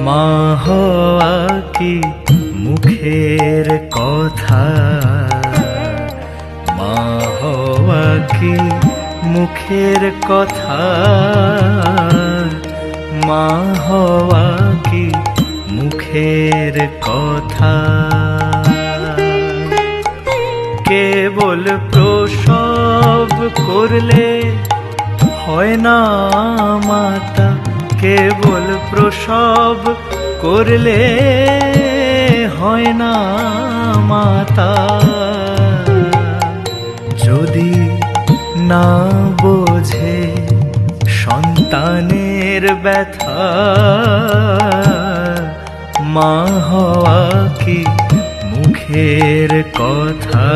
মা হওয়া কি মুখের কথা, মা হওয়া কি মুখের কথা, মা হওয়া কি মুখের কথা। কেবল প্রসব করলে হয় না মাতা, কেবল প্রসব করলে হয় না মাতা। যদি না বোঝে সন্তানের ব্যথা, মা হওয়া কি মুখের কথা।